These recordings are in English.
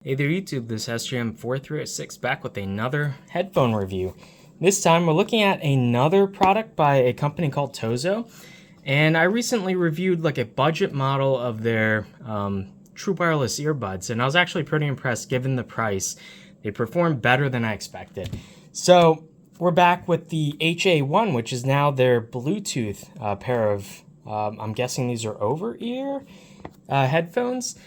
Hey there YouTube, this is SJM4306 back with another headphone review. This time we're looking at another product by a company called Tozo. And I recently reviewed like a budget model of their true wireless earbuds, and I was actually pretty impressed given the price. They performed better than I expected. So we're back with the HA1, which is now their Bluetooth pair of, I'm guessing these are over-ear headphones.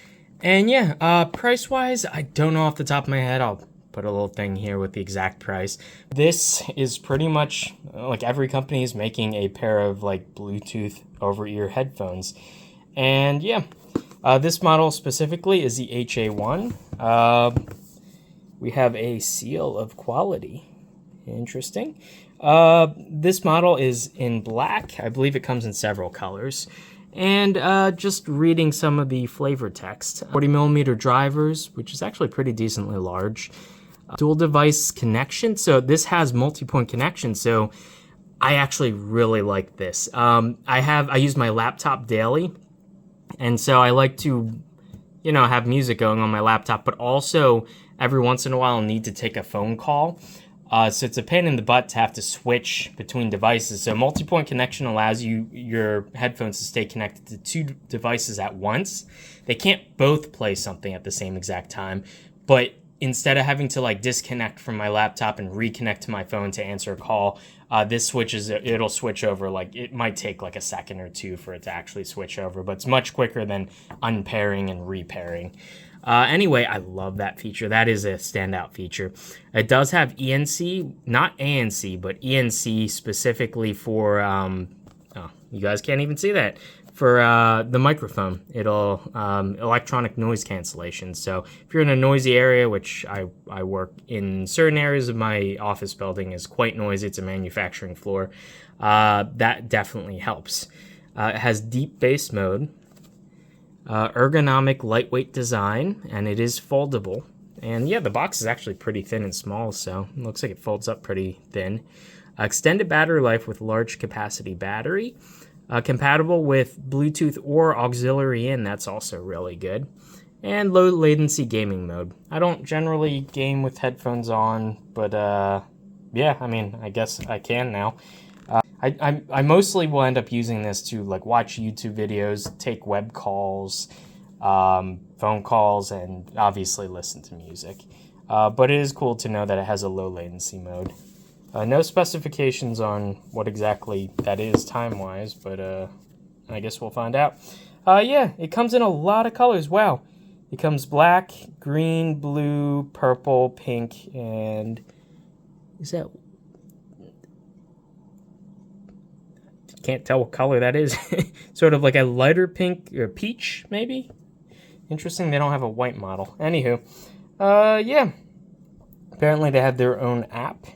And yeah, price-wise, I don't know off the top of my head. I'll put a little thing here with the exact price. This is pretty much, like every company is making a pair of like Bluetooth over-ear headphones. And yeah, this model specifically is the HA1. We have a seal of quality. Interesting. This model is in black. I believe it comes in several colors. And just reading some of the flavor text. 40mm drivers, which is actually pretty decently large. Dual device connection, so this has multi-point connection, so I actually really like this. I use my laptop daily, and so I like to, have music going on my laptop, but also every once in a while I need to take a phone call. So it's a pain in the butt to have to switch between devices. So multi-point connection allows your headphones to stay connected to two devices at once. They can't both play something at the same exact time, but instead of having to like disconnect from my laptop and reconnect to my phone to answer a call, it'll switch over. Like it might take like a second or two for it to actually switch over, but it's much quicker than unpairing and repairing. Anyway, I love that feature. That is a standout feature. It does have ENC, not ANC, but ENC specifically for, you guys can't even see that, for the microphone. It'll, electronic noise cancellation. So if you're in a noisy area, which I work in certain areas of my office building is quite noisy, it's a manufacturing floor, that definitely helps. It has deep bass mode. Ergonomic lightweight design, and it is foldable. And yeah, the box is actually pretty thin and small, so it looks like it folds up pretty thin. Extended battery life with large capacity battery. Compatible with Bluetooth or auxiliary in, that's also really good. And low latency gaming mode. I don't generally game with headphones on, but yeah, I mean, I guess I can now. I mostly will end up using this to like watch YouTube videos, take web calls, phone calls, and obviously listen to music. But it is cool to know that it has a low latency mode. No specifications on what exactly that is time-wise, but I guess we'll find out. Yeah, it comes in a lot of colors. Wow. It comes black, green, blue, purple, pink, and is that... Can't tell what color that is. Sort of like a lighter pink or peach, maybe? Interesting, they don't have a white model. Anywho, yeah. Apparently they have their own app.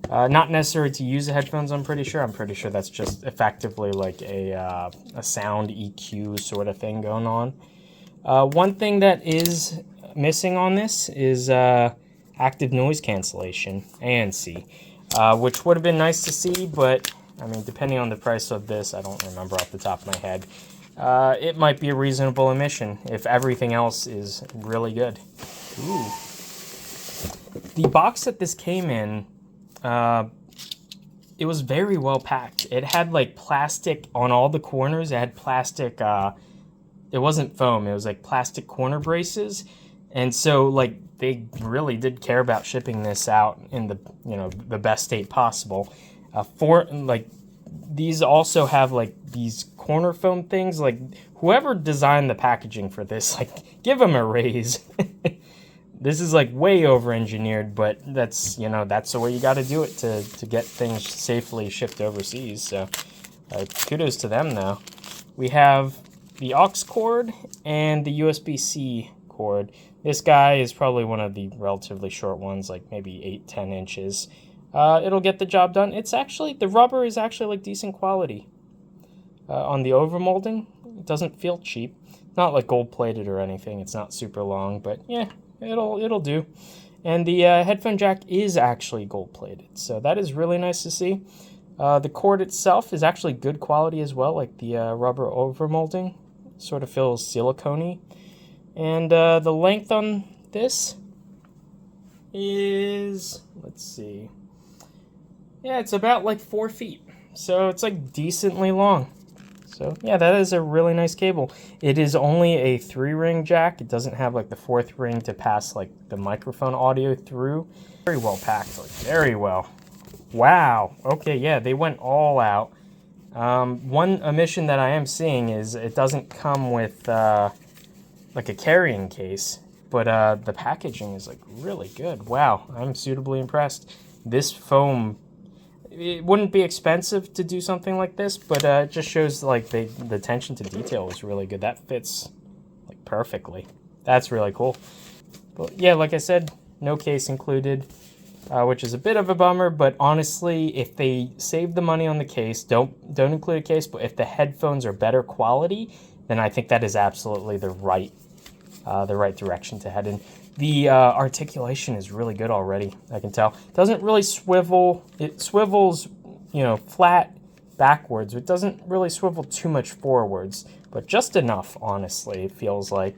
Not necessary to use the headphones, I'm pretty sure. I'm pretty sure that's just effectively like a sound EQ sort of thing going on. One thing that is missing on this is active noise cancellation, ANC, which would have been nice to see, but I mean, depending on the price of this, I don't remember off the top of my head. It might be a reasonable omission if everything else is really good. Ooh. The box that this came in, it was very well packed. It had like plastic on all the corners. It had plastic, it wasn't foam, it was like plastic corner braces. And so like they really did care about shipping this out in the, the best state possible. These also have like these corner foam things. Like whoever designed the packaging for this, like give them a raise. This is like way over engineered, but that's that's the way you got to do it to get things safely shipped overseas. So kudos to them though. We have the aux cord and the USB-C cord. This guy is probably one of the relatively short ones, like maybe 8-10 inches. It'll get the job done. It's actually, the rubber is actually like decent quality. On the overmolding, it doesn't feel cheap. Not like gold plated or anything. It's not super long, but yeah, it'll do. And the headphone jack is actually gold plated, so that is really nice to see. The cord itself is actually good quality as well, like the rubber overmolding sort of feels silicone-y. And the length on this is, let's see, yeah, it's about like 4 feet. So it's like decently long. So yeah, that is a really nice cable. It is only a 3-ring jack. It doesn't have like the 4th ring to pass like the microphone audio through. Very well packed, like very well. Wow. Okay, yeah, they went all out. One omission that I am seeing is it doesn't come with like a carrying case, but the packaging is like really good. Wow, I'm suitably impressed. This foam, it wouldn't be expensive to do something like this, but it just shows like the attention to detail is really good. That fits like perfectly. That's really cool. But yeah, like I said, no case included, which is a bit of a bummer, but honestly, if they save the money on the case, don't include a case, but if the headphones are better quality, then I think that is absolutely the right direction to head in. The articulation is really good already, I can tell. It doesn't really swivel. It swivels, you know, flat backwards. It doesn't really swivel too much forwards, but just enough, honestly, it feels like.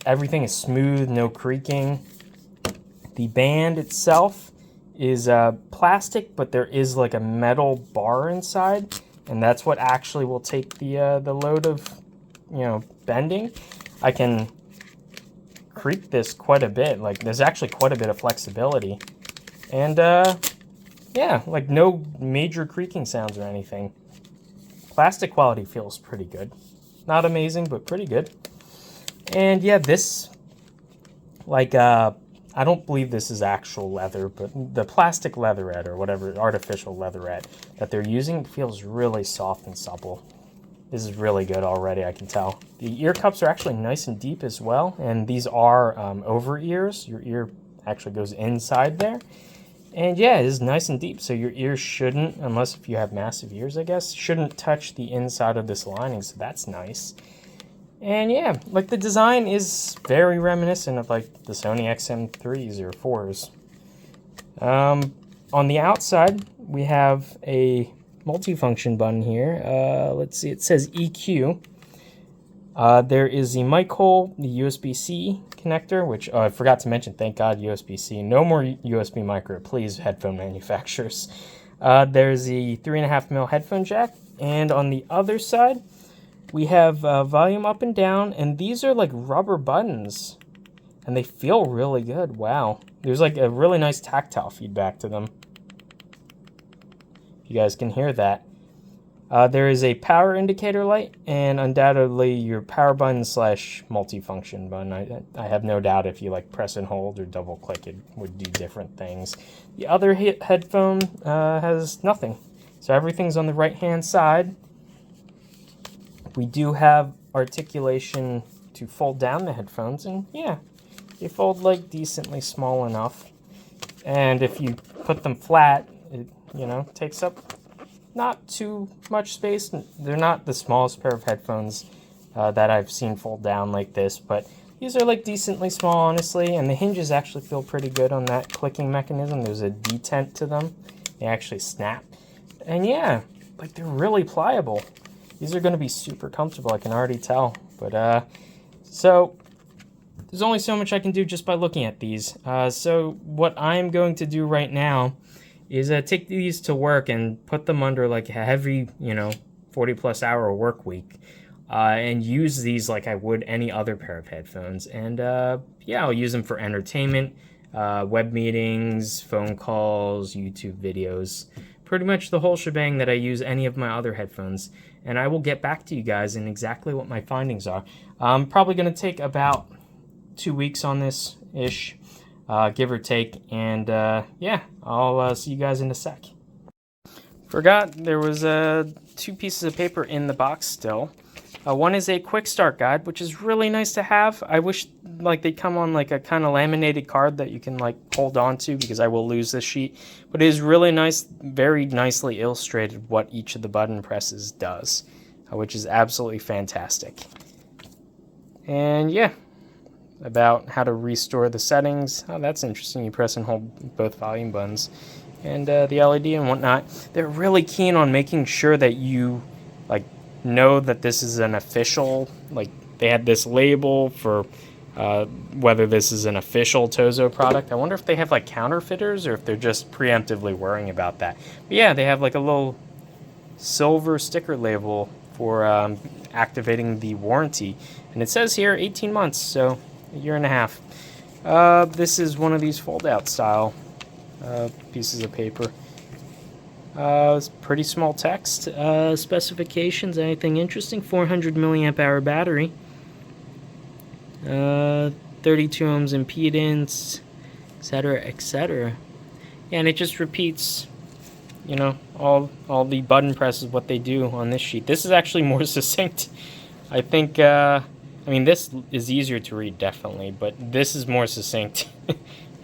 Everything is smooth, no creaking. The band itself is plastic, but there is like a metal bar inside, and that's what actually will take the load of, you know, bending. I can creak this quite a bit. Like, there's actually quite a bit of flexibility, and yeah, like no major creaking sounds or anything. Plastic quality feels pretty good. Not amazing, but pretty good. And yeah, this, like, I don't believe this is actual leather, but the plastic leatherette or whatever, artificial leatherette that they're using feels really soft and supple. This is really good already, I can tell. The ear cups are actually nice and deep as well, and these are over ears. Your ear actually goes inside there. And yeah, it is nice and deep, so your ears shouldn't, unless if you have massive ears, I guess, shouldn't touch the inside of this lining, so that's nice. And yeah, like the design is very reminiscent of like the Sony XM3s or 4s. On the outside, we have a multifunction button here. Let's see, it says EQ. There is the mic hole, the USB-C connector, which I forgot to mention, thank God, USB-C. No more USB micro, please, headphone manufacturers. There's the 3.5mm headphone jack, and on the other side, we have volume up and down, and these are like rubber buttons, and they feel really good. Wow. There's like a really nice tactile feedback to them. You guys can hear that. There is a power indicator light, and undoubtedly your power button / multifunction button. I have no doubt if you like press and hold or double click, it would do different things. The other headphone has nothing. So everything's on the right hand side. We do have articulation to fold down the headphones, and yeah, they fold like decently small enough. And if you put them flat, it, you know, takes up not too much space. They're not the smallest pair of headphones that I've seen fold down like this, but these are like decently small, honestly, and the hinges actually feel pretty good on that clicking mechanism. There's a detent to them. They actually snap. And yeah, like they're really pliable. These are going to be super comfortable, I can already tell. But so there's only so much I can do just by looking at these. So what I'm going to do right now is take these to work and put them under like a heavy, you know, 40+ hour work week, and use these like I would any other pair of headphones. And yeah, I'll use them for entertainment, web meetings, phone calls, YouTube videos, pretty much the whole shebang that I use any of my other headphones. And I will get back to you guys in exactly what my findings are. I'm probably going to take about 2 weeks on this ish. Give or take, and yeah, I'll see you guys in a sec. Forgot there was 2 pieces of paper in the box still. One is a quick start guide, which is really nice to have. I wish like they'd come on like a kind of laminated card that you can like hold on to, because I will lose this sheet. But it is really nice, very nicely illustrated what each of the button presses does, which is absolutely fantastic. And yeah, about how to restore the settings. Oh, that's interesting. You press and hold both volume buttons, and the LED and whatnot. They're really keen on making sure that you like know that this is an official, like they had this label for whether this is an official Tozo product. I wonder if they have like counterfeiters or if they're just preemptively worrying about that. But yeah, they have like a little silver sticker label for activating the warranty. And it says here 18 months, so a year and a half. This is one of these fold-out style pieces of paper. It's pretty small text. Specifications, anything interesting? 400 milliamp hour battery. 32 ohms impedance, etc., etc. Yeah, and it just repeats, you know, all the button presses, what they do on this sheet. This is actually more succinct. I think, I mean, this is easier to read, definitely, but this is more succinct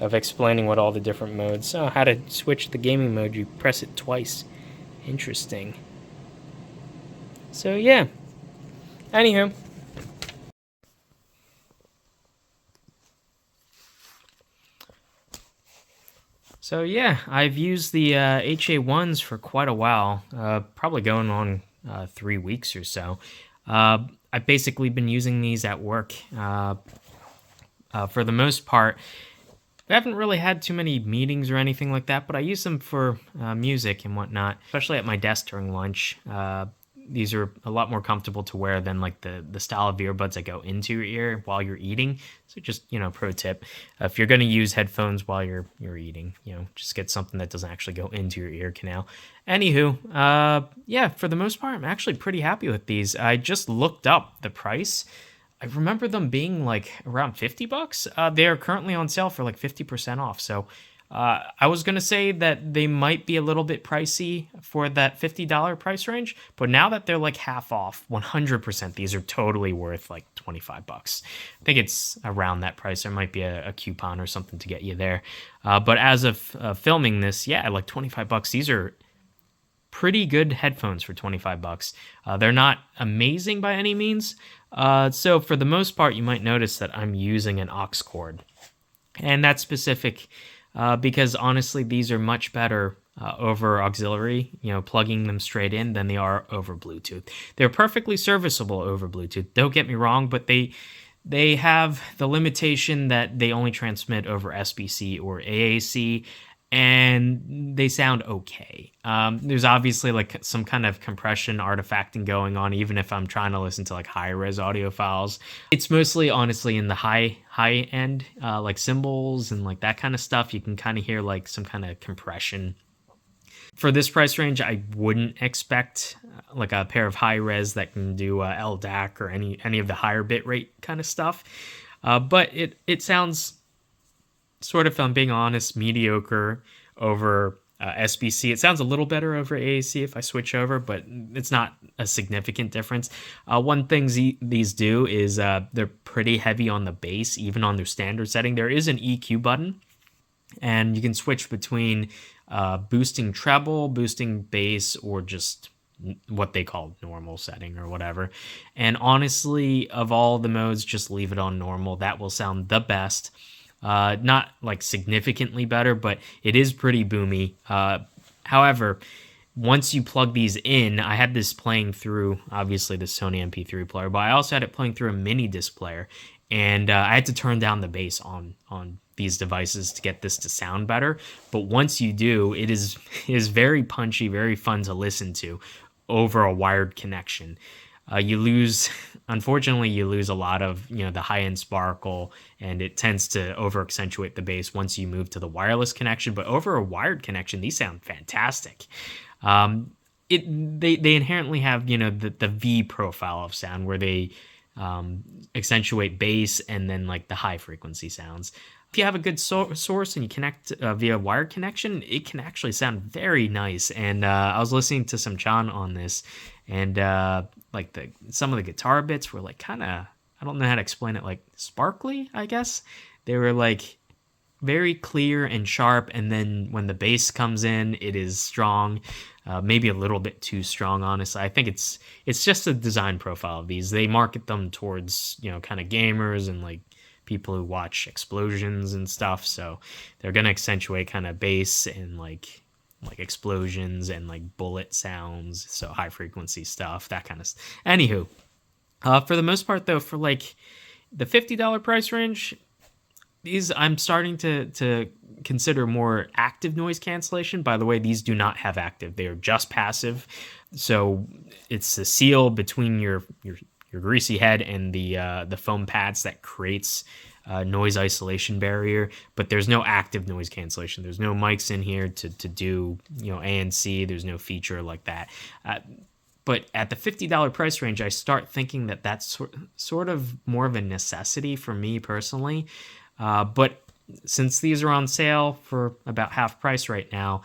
of explaining what all the different modes. Oh, how to switch the gaming mode, you press it twice. Interesting. So, yeah. Anywho. So yeah, I've used the HA1s for quite a while, probably going on 3 weeks or so. I've basically been using these at work. For the most part, I haven't really had too many meetings or anything like that, but I use them for music and whatnot, especially at my desk during lunch. These are a lot more comfortable to wear than like the style of earbuds that go into your ear while you're eating. So just, you know, pro tip, if you're going to use headphones while you're eating, you know, just get something that doesn't actually go into your ear canal. Anywho, yeah, for the most part, I'm actually pretty happy with these. I just looked up the price. I remember them being like around $50. They are currently on sale for like 50% off. So I was going to say that they might be a little bit pricey for that $50 price range, but now that they're like half off, 100%, these are totally worth like $25. I think it's around that price. There might be a coupon or something to get you there. But as of filming this, yeah, like $25. These are pretty good headphones for $25. They're not amazing by any means. So for the most part, you might notice that I'm using an aux cord, and that's specific because honestly, these are much better over auxiliary, you know, plugging them straight in than they are over Bluetooth. They're perfectly serviceable over Bluetooth. Don't get me wrong, but they have the limitation that they only transmit over SBC or AAC, and they sound okay. There's obviously like some kind of compression artifacting going on, even if I'm trying to listen to like high res audio files. It's mostly honestly in the high end, like cymbals and like that kind of stuff. You can kind of hear like some kind of compression. For this price range, I wouldn't expect like a pair of high res that can do LDAC or any of the higher bitrate kind of stuff. But it sounds sort of, if I'm being honest, mediocre over SBC. It sounds a little better over AAC if I switch over, but it's not a significant difference. One thing these do is they're pretty heavy on the bass, even on their standard setting. There is an EQ button, and you can switch between boosting treble, boosting bass, or just what they call normal setting or whatever. And honestly, of all the modes, just leave it on normal. That will sound the best. Not like significantly better, but it is pretty boomy. However, once you plug these in, I had this playing through, obviously, the Sony MP3 player, but I also had it playing through a mini disc player, and I had to turn down the bass on these devices to get this to sound better. But once you do, it is very punchy, very fun to listen to over a wired connection. Unfortunately, you lose a lot of, you know, the high-end sparkle, and it tends to over-accentuate the bass once you move to the wireless connection. But over a wired connection, these sound fantastic. They inherently have, you know, the V profile of sound where they accentuate bass and then like the high frequency sounds. If you have a good source and you connect via wired connection, it can actually sound very nice. And I was listening to some John on this, and like some of the guitar bits were like kind of, I don't know how to explain it, like sparkly, I guess. They were like very clear and sharp, and then when the bass comes in, it is strong, maybe a little bit too strong, honestly. I think it's just a design profile of these. They market them towards, you know, kind of gamers and like people who watch explosions and stuff, so they're gonna accentuate kind of bass and like explosions and like bullet sounds, so high frequency stuff, that kind of Anywho, for the most part though, for like The $50 price range, these I'm starting to consider more active noise cancellation. By the way, these do not have active. They are just passive. So it's the seal between your greasy head and the foam pads that creates noise isolation barrier, but there's no active noise cancellation. There's no mics in here to do, ANC. There's no feature like that. But at the $50 price range, I start thinking that that's sort of more of a necessity for me personally. But since these are on sale for about half price right now,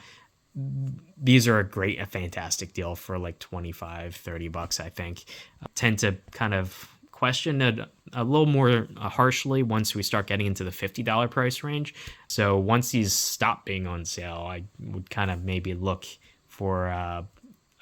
these are a fantastic deal for like $25-$30, I think. I tend to kind of question it a little more harshly once we start getting into the $50 price range. So once these stop being on sale, I would kind of maybe look for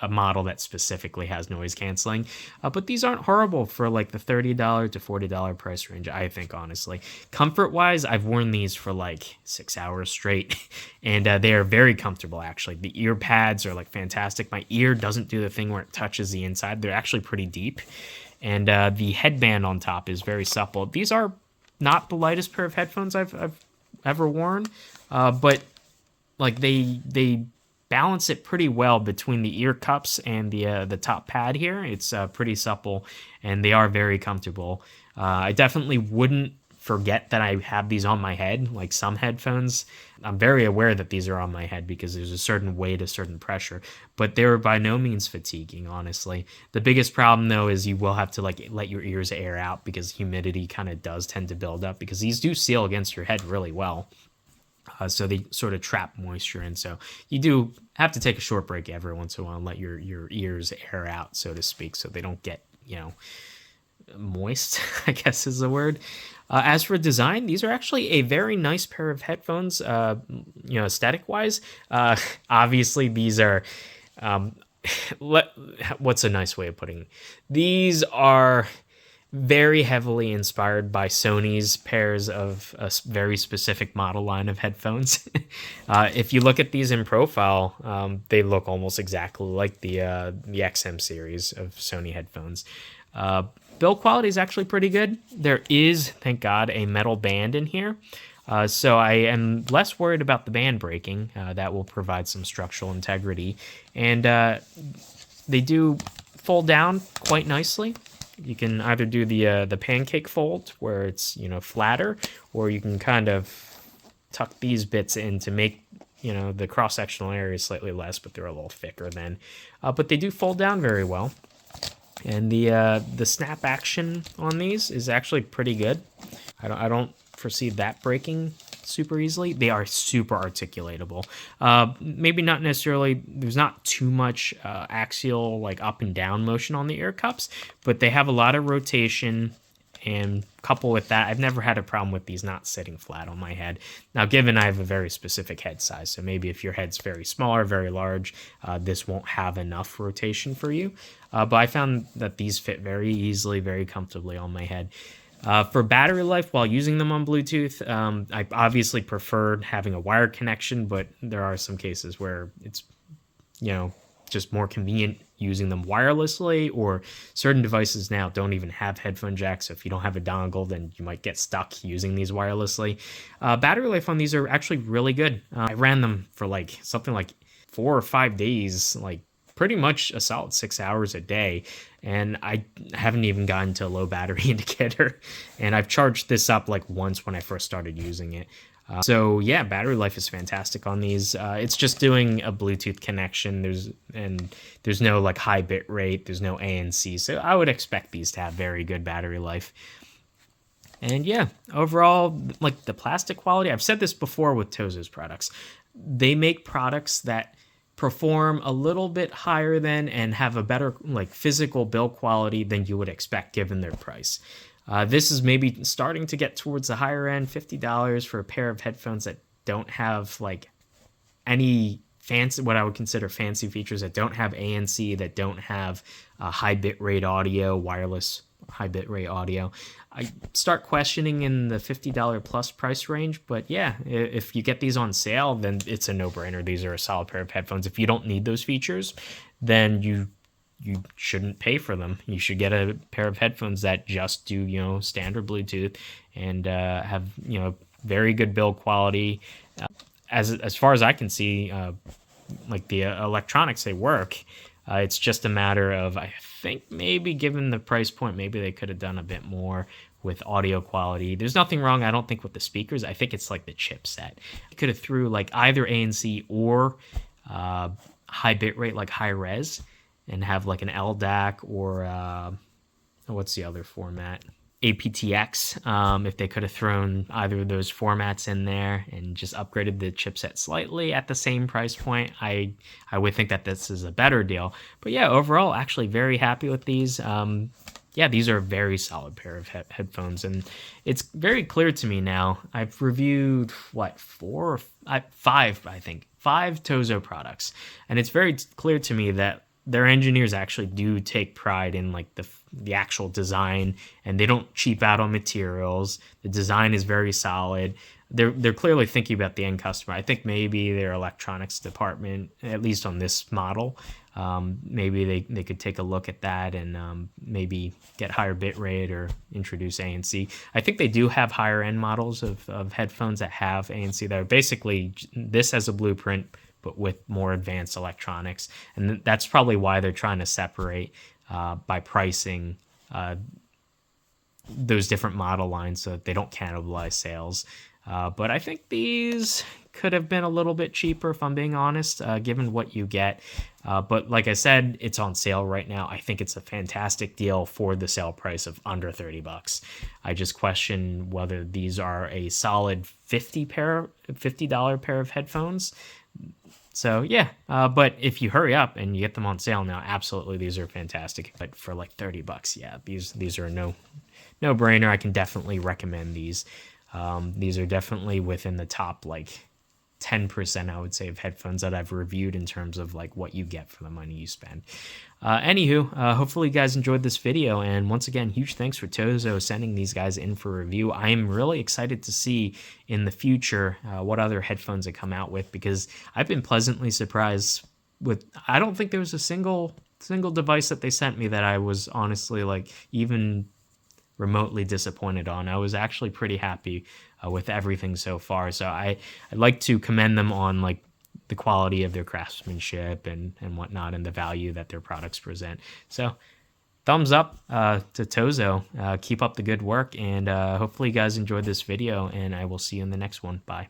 a model that specifically has noise canceling. But these aren't horrible for like the $30 to $40 price range, I think, honestly. Comfort-wise, I've worn these for like 6 hours straight, and they are very comfortable, actually. The ear pads are like fantastic. My ear doesn't do the thing where it touches the inside. They're actually pretty deep. And the headband on top is very supple. These are not the lightest pair of headphones I've ever worn, but like they balance it pretty well between the ear cups and the top pad here. It's pretty supple, and they are very comfortable. I definitely wouldn't forget that I have these on my head, like some headphones. I'm very aware that these are on my head because there's a certain weight, a certain pressure, but they're by no means fatiguing, honestly. The biggest problem, though, is you will have to like let your ears air out because humidity kind of does tend to build up, because these do seal against your head really well. So they sort of trap moisture in. So you do have to take a short break every once in a while and let your ears air out, so to speak, so they don't get, moist, I guess is the word. As for design, these are actually a very nice pair of headphones, aesthetic-wise. Obviously, these are... what's a nice way of putting it? These are very heavily inspired by Sony's pairs of a very specific model line of headphones. If you look at these in profile, they look almost exactly like the XM series of Sony headphones. Build quality is actually pretty good. There is, thank God, a metal band in here. So I am less worried about the band breaking. That will provide some structural integrity. And they do fold down quite nicely. You can either do the pancake fold, where it's flatter, or you can kind of tuck these bits in to make the cross-sectional area slightly less, but they're a little thicker then. But they do fold down very well. And the snap action on these is actually pretty good. I don't foresee that breaking super easily. They are super articulatable. Maybe not necessarily, there's not too much axial like up and down motion on the ear cups, but they have a lot of rotation, and coupled with that, I've never had a problem with these not sitting flat on my head. Now, given I have a very specific head size, so maybe if your head's very small or very large, this won't have enough rotation for you. But I found that these fit very easily, very comfortably on my head. For battery life while using them on Bluetooth, I obviously preferred having a wired connection, but there are some cases where it's, just more convenient using them wirelessly, or certain devices now don't even have headphone jacks. So if you don't have a dongle, then you might get stuck using these wirelessly. Battery life on these are actually really good. I ran them for something like 4 or 5 days, like pretty much a solid 6 hours a day. And I haven't even gotten to a low battery indicator. And I've charged this up like once when I first started using it. So yeah, battery life is fantastic on these. It's just doing a Bluetooth connection. There's no like high bit rate. There's no ANC. So I would expect these to have very good battery life. And yeah, overall, like the plastic quality, I've said this before with Tozo's products. They make products that perform a little bit higher than and have a better like physical build quality than you would expect given their price. This is maybe starting to get towards the higher end, $50 for a pair of headphones that don't have like any fancy, what I would consider fancy features, that don't have ANC, that don't have high bitrate audio, wireless high bitrate audio. I start questioning in the $50 plus price range, but yeah, if you get these on sale, then it's a no-brainer. These are a solid pair of headphones. If you don't need those features, then you you shouldn't pay for them. You should get a pair of headphones that just do, you know, standard Bluetooth and have, you know, very good build quality. As far as I can see, like the electronics, they work. It's just a matter of, I think maybe given the price point, maybe they could have done a bit more with audio quality. There's nothing wrong, I don't think, with the speakers. I think it's like the chipset. You could have threw like either ANC or high bitrate, like high res, and have like an LDAC or what's the other format? aptX. If they could have thrown either of those formats in there and just upgraded the chipset slightly at the same price point, I would think that this is a better deal. But yeah, overall, actually very happy with these. Yeah, these are a very solid pair of headphones, and it's very clear to me now. I've reviewed five Tozo products, and it's very clear to me that their engineers actually do take pride in like the actual design, and they don't cheap out on materials. The design is very solid. They're clearly thinking about the end customer. I think maybe their electronics department, at least on this model, maybe they could take a look at that and maybe get higher bit rate or introduce ANC. I think they do have higher end models of headphones that have ANC that are basically this as a blueprint, but with more advanced electronics. And that's probably why they're trying to separate by pricing those different model lines so that they don't cannibalize sales. But I think these could have been a little bit cheaper, if I'm being honest, given what you get. But like I said, it's on sale right now. I think it's a fantastic deal for the sale price of under $30. I just question whether these are a solid $50 pair of headphones. So yeah, but if you hurry up and you get them on sale now, absolutely, these are fantastic. But for like $30, yeah, these are a no brainer. I can definitely recommend these. These are definitely within the top like 10%, I would say, of headphones that I've reviewed in terms of like what you get for the money you spend. Anywho, hopefully you guys enjoyed this video, and once again, huge thanks for Tozo sending these guys in for review. I am really excited to see in the future what other headphones they come out with, because I've been pleasantly surprised with, I don't think there was a single device that they sent me that I was honestly like even remotely disappointed on. I was actually pretty happy with everything so far. So I'd like to commend them on like the quality of their craftsmanship and whatnot, and the value that their products present. So thumbs up to Tozo. Keep up the good work, and hopefully you guys enjoyed this video, and I will see you in the next one. Bye.